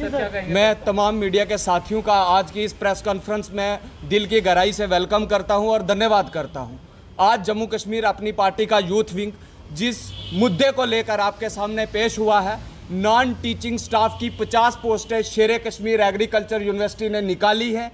Sir क्या कहेंगे? मैं तमाम मीडिया के साथियों का आज की इस प्रेस कॉन्फ्रेंस में दिल की गहराई से वेलकम करता हूं और धन्यवाद करता हूं। आज जम्मू कश्मीर अपनी पार्टी का यूथ विंग जिस मुद्दे को लेकर आपके सामने पेश हुआ है, नॉन टीचिंग स्टाफ की 50 पोस्टें शेर कश्मीर एग्रीकल्चर यूनिवर्सिटी ने निकाली हैं।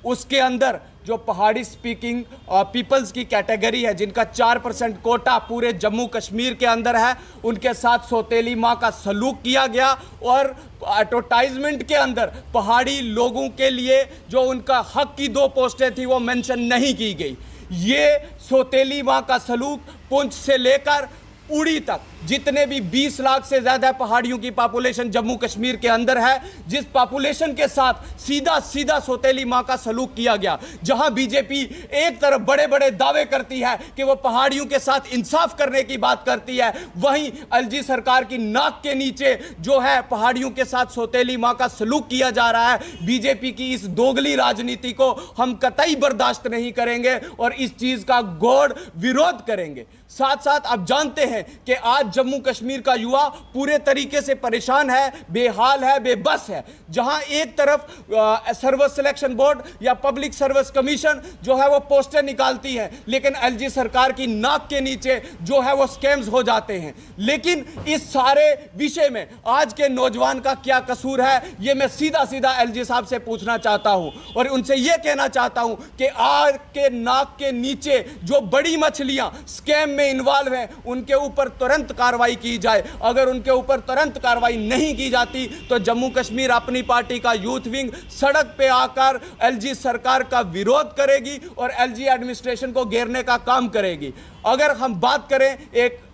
उसके अंदर जो पहाड़ी स्पीकिंग पीपल्स की कैटेगरी है, जिनका 4% कोटा पूरे जम्मू कश्मीर के अंदर है, उनके साथ सौतेली माँ का सलूक किया गया और एडवर्टाइजमेंट के अंदर पहाड़ी लोगों के लिए जो उनका हक की 2 पोस्टें थी वो मेंशन नहीं की गई। ये सौतेली माँ का सलूक पुंछ से लेकर उड़ी तक जितने भी 20 लाख से ज़्यादा पहाड़ियों की पॉपुलेशन जम्मू कश्मीर के अंदर है, जिस पॉपुलेशन के साथ सीधा सीधा सौतेली माँ का सलूक किया गया। जहां बीजेपी एक तरफ बड़े बड़े दावे करती है कि वो पहाड़ियों के साथ इंसाफ करने की बात करती है, वहीं एलजी सरकार की नाक के नीचे जो है पहाड़ियों के साथ सौतेली माँ का सलूक किया जा रहा है। बीजेपी की इस दोगली राजनीति को हम कतई बर्दाश्त नहीं करेंगे और इस चीज़ का गौर विरोध करेंगे। साथ साथ आप जानते हैं कि आज जम्मू कश्मीर का युवा पूरे तरीके से परेशान है, बेहाल है, बेबस है। जहां एक तरफ सर्विस सिलेक्शन बोर्ड या पब्लिक सर्विस कमीशन जो है वो पोस्टें निकालती है, लेकिन एलजी सरकार की नाक के नीचे जो है वो स्कैम्स हो जाते हैं। लेकिन इस सारे विषय में आज के नौजवान का क्या कसूर है, ये मैं सीधा सीधा एलजी साहब से पूछना चाहता हूं और उनसे यह कहना चाहता हूं कि आज के नाक के नीचे जो बड़ी मछलियां स्कैम में इन्वॉल्व हैं, उनके ऊपर तुरंत कार्रवाई की जाए। अगर उनके ऊपर तुरंत कार्रवाई नहीं की जाती तो जम्मू कश्मीर अपनी पार्टी का यूथ विंग सड़क पे आकर एलजी सरकार का विरोध करेगी और एलजी एडमिनिस्ट्रेशन को घेरने का काम करेगी। अगर हम बात करें एक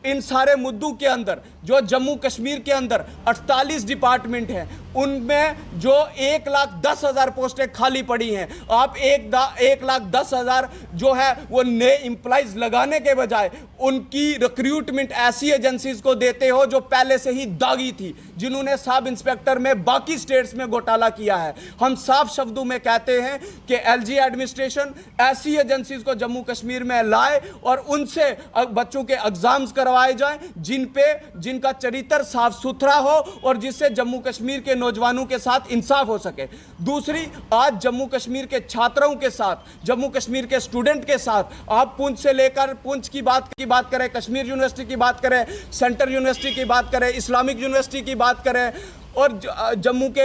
इन सारे मुद्दों के अंदर, जो जम्मू कश्मीर के अंदर 48 डिपार्टमेंट हैं, उनमें जो 1,10,000 पोस्टें खाली पड़ी हैं, आप 1,10,000 जो है वो नए एम्प्लॉइज लगाने के बजाय उनकी रिक्रूटमेंट ऐसी एजेंसीज को देते हो जो पहले से ही दागी थी, जिन्होंने सब इंस्पेक्टर में बाकी स्टेट्स में घोटाला किया है। हम साफ शब्दों में कहते हैं कि एलजी एडमिनिस्ट्रेशन ऐसी एजेंसीज को जम्मू कश्मीर में लाए और उनसे बच्चों के एग्जाम्स करवाए जाएं जिनका चरित्र साफ सुथरा हो और जिससे जम्मू कश्मीर के नौजवानों के साथ इंसाफ हो सके। दूसरी, आज जम्मू कश्मीर के छात्रों के साथ, जम्मू कश्मीर के स्टूडेंट के साथ, आप पुंछ से लेकर पुंछ की बात करें, कश्मीर यूनिवर्सिटी की बात करें, सेंट्रल यूनिवर्सिटी की बात करें, इस्लामिक यूनिवर्सिटी की बात करें और जम्मू के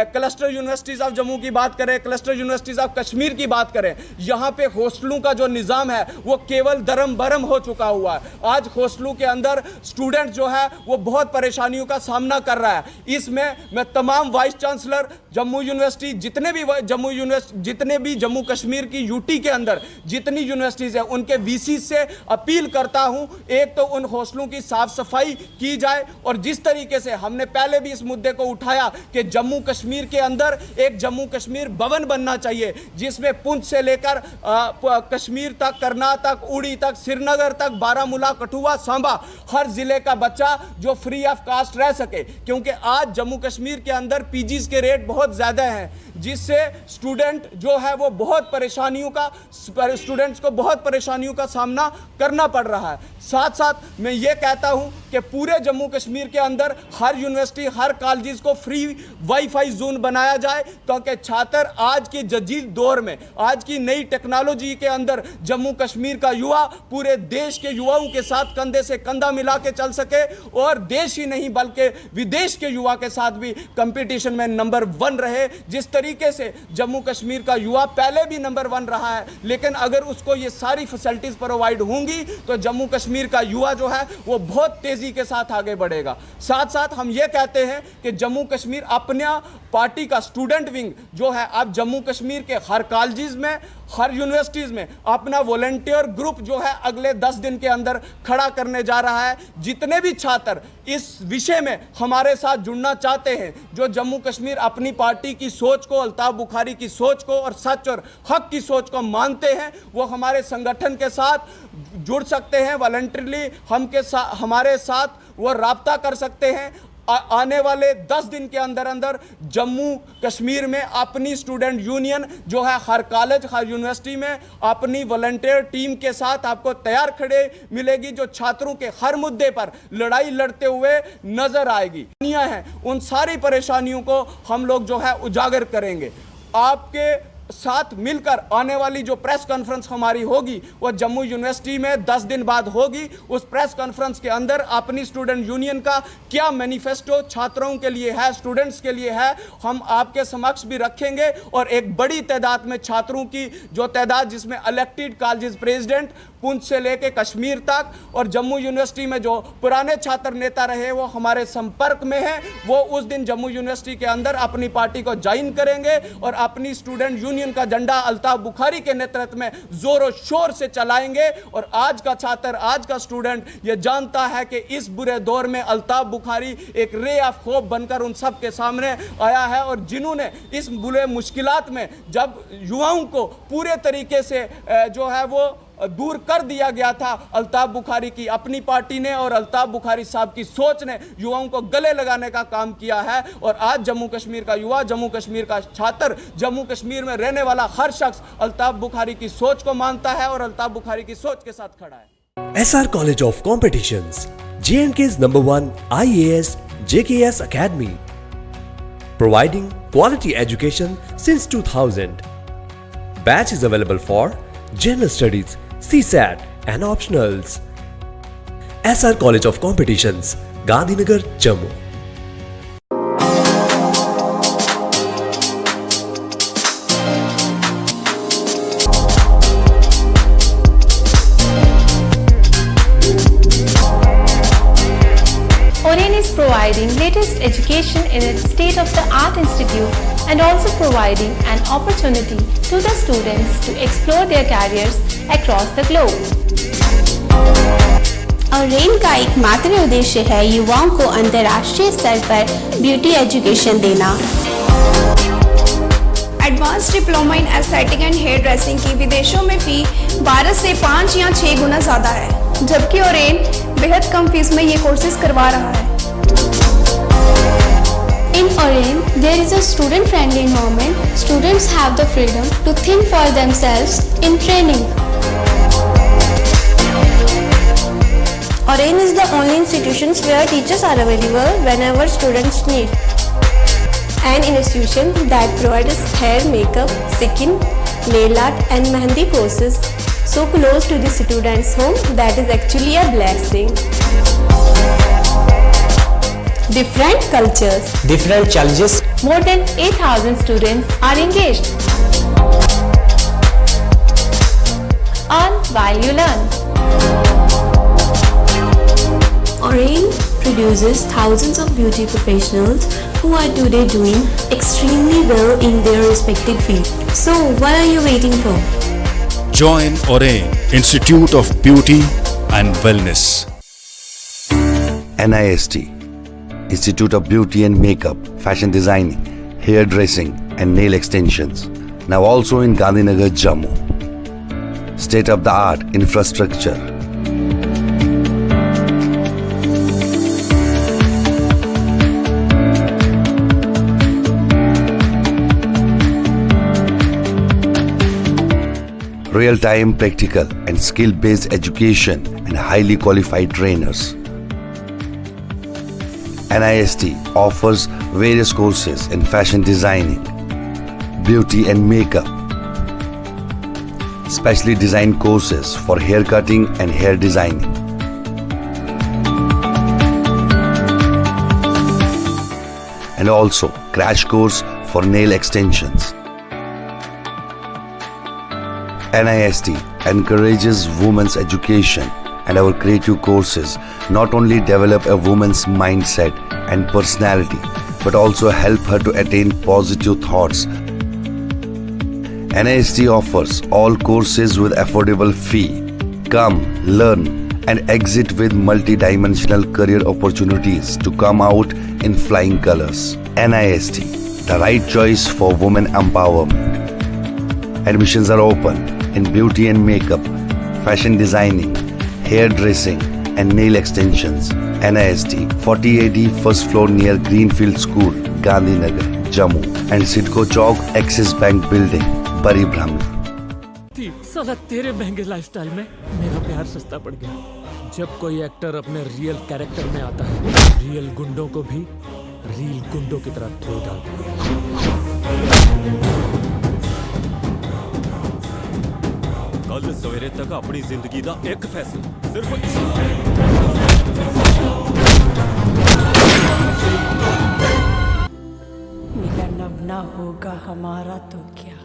क्लस्टर यूनिवर्सिटीज़ ऑफ जम्मू की बात करें, क्लस्टर यूनिवर्सिटीज़ ऑफ कश्मीर की बात करें, यहाँ पे हॉस्टलों का जो निज़ाम है वो केवल दरम बरम हो चुका हुआ है। आज हॉस्टलों के अंदर स्टूडेंट जो है वो बहुत परेशानियों का सामना कर रहा है। इसमें मैं तमाम वाइस चांसलर जम्मू यूनिवर्सिटी, जितने भी जम्मू कश्मीर की यूटी के अंदर जितनी यूनिवर्सिटीज़ हैं, उनके वीसी से अपील करता हूँ, एक तो उन हॉस्टलों की साफ सफाई की जाए और जिस तरीके से हमने पहले भी इस मुद्दे को उठाया कि जम्मू कश्मीर के अंदर एक जम्मू कश्मीर भवन बनना चाहिए, जिसमें पुंछ से लेकर कश्मीर तक, करनाल तक, उड़ी तक, श्रीनगर तक, बारामूला, कठुआ, सांबा, हर जिले का बच्चा जो फ्री ऑफ कास्ट रह सके। क्योंकि आज जम्मू कश्मीर के अंदर पीजीज के रेट बहुत ज़्यादा हैं, जिससे स्टूडेंट जो है वो स्टूडेंट्स को बहुत परेशानियों का सामना करना पड़ रहा है। साथ साथ मैं ये कहता हूँ कि पूरे जम्मू कश्मीर के अंदर हर यूनिवर्सिटी, हर कॉलेज को फ्री वाईफाई जोन बनाया जाए, ताकि छात्र आज के जदीद दौर में, आज की नई टेक्नोलॉजी के अंदर जम्मू कश्मीर का युवा पूरे देश के युवाओं के साथ कंधे से कंधा मिला के चल सके और देश ही नहीं बल्कि विदेश के युवा के साथ भी कंपटीशन में नंबर 1 रहे। जिस तरीके से जम्मू कश्मीर का युवा पहले भी नंबर 1 रहा है, लेकिन अगर उसको ये सारी फैसिलिटीज प्रोवाइड होंगी तो जम्मू कश्मीर का युवा जो है वो बहुत तेजी के साथ आगे बढ़ेगा। साथ साथ हम ये कहते हैं कि जम्मू कश्मीर अपना पार्टी का स्टूडेंट विंग जो है, आप जम्मू कश्मीर के हर कॉलेजेस में, हर यूनिवर्सिटीज़ में अपना वॉलंटियर ग्रुप जो है अगले 10 दिन के अंदर खड़ा करने जा रहा है। जितने भी छात्र इस विषय में हमारे साथ जुड़ना चाहते हैं, जो जम्मू कश्मीर अपनी पार्टी की सोच को, अल्ताफ बुखारी की सोच को और सच और हक की सोच को मानते हैं, वो हमारे संगठन के साथ जुड़ सकते हैं। वॉलंटरली हमारे साथ वो राब्ता कर सकते हैं। आने वाले 10 दिन के अंदर अंदर जम्मू कश्मीर में अपनी स्टूडेंट यूनियन जो है हर कॉलेज हर यूनिवर्सिटी में अपनी वॉलंटियर टीम के साथ आपको तैयार खड़े मिलेगी, जो छात्रों के हर मुद्दे पर लड़ाई लड़ते हुए नजर आएगी। है उन सारी परेशानियों को हम लोग जो है उजागर करेंगे। आपके साथ मिलकर आने वाली जो प्रेस कॉन्फ्रेंस हमारी होगी वो जम्मू यूनिवर्सिटी में 10 दिन बाद होगी। उस प्रेस कॉन्फ्रेंस के अंदर अपनी स्टूडेंट यूनियन का क्या मैनिफेस्टो छात्रों के लिए है, स्टूडेंट्स के लिए है, हम आपके समक्ष भी रखेंगे। और एक बड़ी तादाद में छात्रों की जो तादाद, जिसमें इलेक्टेड कॉलेज प्रेसिडेंट पुंछ से लेके कश्मीर तक और जम्मू यूनिवर्सिटी में जो पुराने छात्र नेता रहे वो हमारे संपर्क में हैं, वो उस दिन जम्मू यूनिवर्सिटी के अंदर अपनी पार्टी को ज्वाइन करेंगे और अपनी स्टूडेंट यूनियन का झंडा अल्ताफ बुखारी के नेतृत्व में जोरों शोर से चलाएंगे। और आज का छात्र, आज का स्टूडेंट ये जानता है कि इस बुरे दौर में अल्ताफ बुखारी एक रे ऑफ होप बनकर उन सब के सामने आया है। और जिन्होंने इस बुरे मुश्किलात में जब युवाओं को पूरे तरीके से जो है वो दूर कर दिया गया था, अल्ताफ बुखारी की अपनी पार्टी ने और अल्ताफ बुखारी साहब की सोच ने युवाओं को गले लगाने का काम किया है। और आज जम्मू कश्मीर का युवा, जम्मू कश्मीर का छात्र, जम्मू कश्मीर में रहने वाला हर शख्स अल्ताफ बुखारी की सोच को मानता है और अल्ताफ बुखारी की सोच के साथ खड़ा है। SR College of Competitions, J&K's #1 IAS JKS Academy, providing quality education since 2000. Batch is available for General Studies, CSAT and Optionals. SR College of Competitions, Gandhinagar, Jammu. Oren is providing latest education in its state-of-the-art institute and also providing an opportunity to the students to explore their careers across the globe. Orane का एकमात्र उद्देश्य है युवाओं को अंतर्राष्ट्रीय स्तर पर beauty education देना। Advance diploma in aesthetic and hairdressing की विदेशों में फी 12 से 5 या 6 गुना ज़्यादा है, जबकि ओरेन बेहद कम फीस में ये कोर्सेज करवा रहा है। In Oren, there is a student-friendly environment. Students have the freedom to think for themselves in training. Oren is the only institution where teachers are available whenever students need. An institution that provides hair, makeup, skin, nail art and mehendi courses so close to the students' home that is actually a blessing. Different cultures, different challenges. More than 8,000 students are engaged. Earn while you learn. Oren produces thousands of beauty professionals who are today doing extremely well in their respective field. So what are you waiting for? Join Oren Institute of Beauty and Wellness. NIST, Institute of Beauty and Makeup, Fashion Designing, Hair Dressing and Nail Extensions. Now also in Gandhinagar, Jammu. State-of-the-art infrastructure. Real-time practical and skill-based education and highly qualified trainers. NIST offers various courses in fashion designing, beauty and makeup, specially designed courses for hair cutting and hair designing. And also crash course for nail extensions. NIST encourages women's education, and our creative courses not only develop a woman's mindset and personality but also help her to attain positive thoughts. NIST offers all courses with affordable fee. Come, learn and exit with multi-dimensional career opportunities to come out in flying colors. NIST, the right choice for women empowerment. Admissions are open in beauty and makeup, fashion designing, hair dressing and nail extensions. NIST, 40AD first floor near Greenfield School, Gandhinagar, Jammu, and Sidco Chowk, Axis Bank Building, Bari Brahmi. साला तेरे महंगे lifestyle में मेरा प्यार सस्ता पड़ गया। जब कोई एक्टर अपने रियल कैरेक्टर में आता है, रियल गुंडों को भी रियल गुंडों की तरह धो डालता है। कल सवेरे तक अपनी जिंदगी का एक फैसला सिर्फ मिलन अब ना होगा हमारा तो क्या,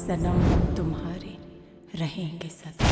सनम हम तुम्हारे रहेंगे सदा।